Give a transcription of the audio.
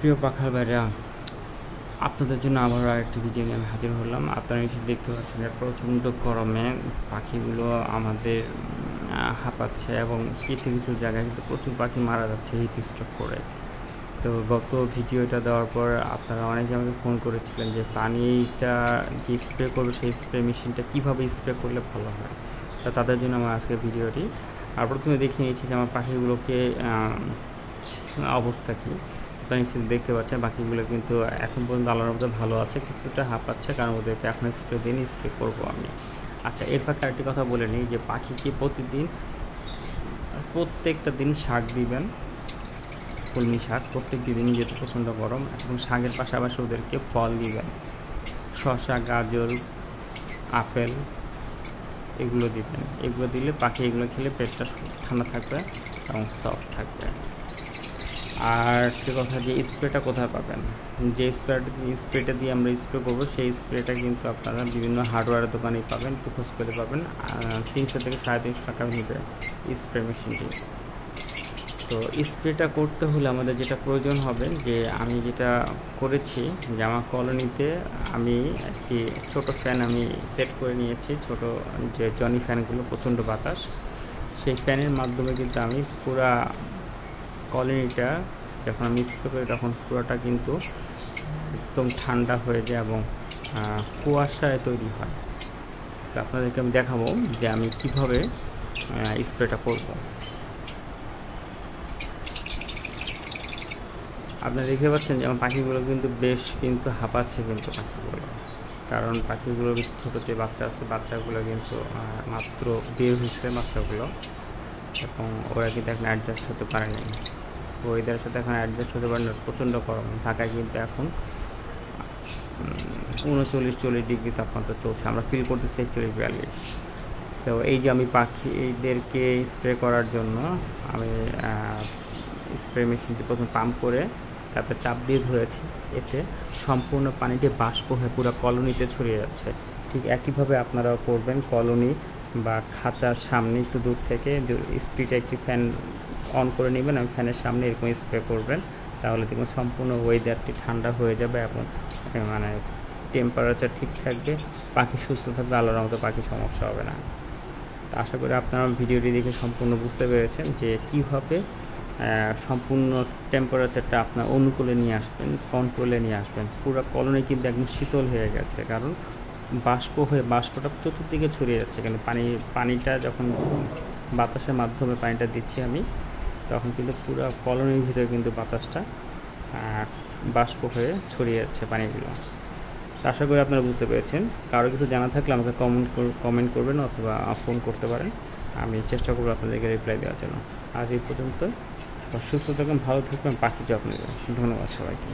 প্রিয় পাখার ভাইরা, আপনাদের জন্য আবারও আরেকটি ভিডিও নিয়ে আমি হাজির হলাম। আপনারা নিশ্চয়ই দেখতে পাচ্ছেন যে প্রচণ্ড গরমে পাখিগুলো আমাদের হাঁপাচ্ছে এবং কিছু কিছু জায়গায় কিন্তু প্রচুর পাখি মারা যাচ্ছে হিট স্ট্রোক করে। তো গত ভিডিওটা দেওয়ার পর আপনারা অনেকে আমাকে ফোন করেছিলেন যে পানিটা যে স্প্রে করবে সেই স্প্রে মেশিনটা কীভাবে স্প্রে করলে ভালো হয়। তো তাদের জন্য আমার আজকের ভিডিওটি। আর প্রথমে দেখে নিয়েছি যে আমার পাখিগুলোকে অবস্থা কী। আপনারা নিশ্চয়ই দেখতে পাচ্ছেন বাকিগুলো কিন্তু এখন পর্যন্ত আল্লাহর মধ্যে ভালো আছে, কিছুটা হাঁপাচ্ছে কারণ ওদেরকে এখন স্প্রে দিনই স্প্রে করবো আমি। আচ্ছা, এর ফাঁকে আরেকটি কথা বলে নিই যে পাখিকে প্রত্যেকটা দিন শাক দিবেন, কলমি শাক প্রত্যেক দিনই, যেহেতু প্রচণ্ড গরম। এবং শাকের পাশাপাশি ওদেরকে ফল দিবেন, শসা, গাজর, আপেল এগুলো দিবেন। এগুলো দিলে পাখি এগুলো খেলে পেটটা ঠান্ডা থাকবে এবং সফট থাকবে। আর সে কথা যে স্প্রেটা কোথায় পাবেন, যে স্প্রেটা দিয়ে আমরা স্প্রে করবো সেই স্প্রেটা কিন্তু আপনারা বিভিন্ন হার্ডওয়্যারের দোকানেই পাবেন, একটু খোঁজ করে পাবেন। 300 থেকে 350 টাকা নেবে স্প্রে মেশিনটি। তো স্প্রেটা করতে হলে আমাদের যেটা প্রয়োজন হবে, যে আমি যেটা করেছি যে আমার কলোনিতে আমি একটি ছোটো ফ্যান আমি সেট করে নিয়েছি, ছোট যে জনি ফ্যানগুলো, প্রচণ্ড বাতাস, সেই ফ্যানের মাধ্যমে কিন্তু আমি পুরা কলোনিটা যখন আমি স্প্রে করি তখন পুরোটা কিন্তু একদম ঠান্ডা হয়ে যায় এবং কুয়াশায় তৈরি হয়। তো আপনাদেরকে আমি দেখাবো যে আমি কীভাবে স্প্রেটা করব। আপনারা দেখতে পাচ্ছেন যে আমার পাখিগুলো কিন্তু বেশ হাঁপাচ্ছে কিন্তু পাখিগুলো, কারণ পাখিগুলোর ছোটো যে বাচ্চা আছে, বাচ্চাগুলো কিন্তু মাত্র বের হয়েছে বাচ্চাগুলো, এবং ওরা কিন্তু এখন অ্যাডজাস্ট হতে পারেনি। ওয়েদারের সাথে এখন অ্যাডজাস্ট হতে পারে না, প্রচণ্ড গরম। ঢাকায় কিন্তু এখন 39-40 ডিগ্রি তাপমাত্রা চলছে, আমরা ফিল করতেছি 41-42। তো এই যে আমি পাখিদেরকে স্প্রে করার জন্য আমি স্প্রে মেশিনটি প্রথম পাম্প করে তারপরে চাপ দিয়ে ধরেছি, এতে সম্পূর্ণ পানিটি বাষ্প হয়ে পুরো কলোনিতে ছড়িয়ে যাচ্ছে। ঠিক একইভাবে আপনারাও করবেন, কলোনি বা খাঁচার সামনে একটু দূর থেকে স্পিডে একটি ফ্যান অন করে নেবেন এবং ফ্যানের সামনে এরকম স্প্রে করবেন। তাহলে দেখুন সম্পূর্ণ ওয়েদারটি ঠান্ডা হয়ে যাবে এবং মানে টেম্পারেচার ঠিক থাকবে, পাখি সুস্থ থাকবে, আল্লাহর মতো পাখি সমস্যা হবে না। তো আশা করি আপনারা ভিডিওটি দেখে সম্পূর্ণ বুঝতে পেরেছেন যে কীভাবে সম্পূর্ণ টেম্পারেচারটা আপনার অনুকূলে নিয়ে আসবেন, কন্ট্রোলে নিয়ে আসবেন। পুরো কলোনি কিন্তু একদম শীতল হয়ে গেছে, কারণ বাষ্পটা চতুর্দিকে ছড়িয়ে যাচ্ছে। কিন্তু পানিটা যখন বাতাসের মাধ্যমে পানিটা দিচ্ছি আমি, তখন কিন্তু পুরো কলোনির ভিতরে কিন্তু বাতাসটা বাষ্প হয়ে ছড়িয়ে যাচ্ছে পানিগুলো। আশা করি আপনারা বুঝতে পেরেছেন। কারো কিছু জানা থাকলে আমাকে কমেন্ট করবেন অথবা ফোন করতে পারেন, আমি চেষ্টা করবো আপনাদেরকে রিপ্লাই দেওয়ার জন্য। আজ এই পর্যন্ত, সুস্থ থাকুন, ভালো থাকবেন, পাখি যত্ন নেবেন। ধন্যবাদ সবাইকে।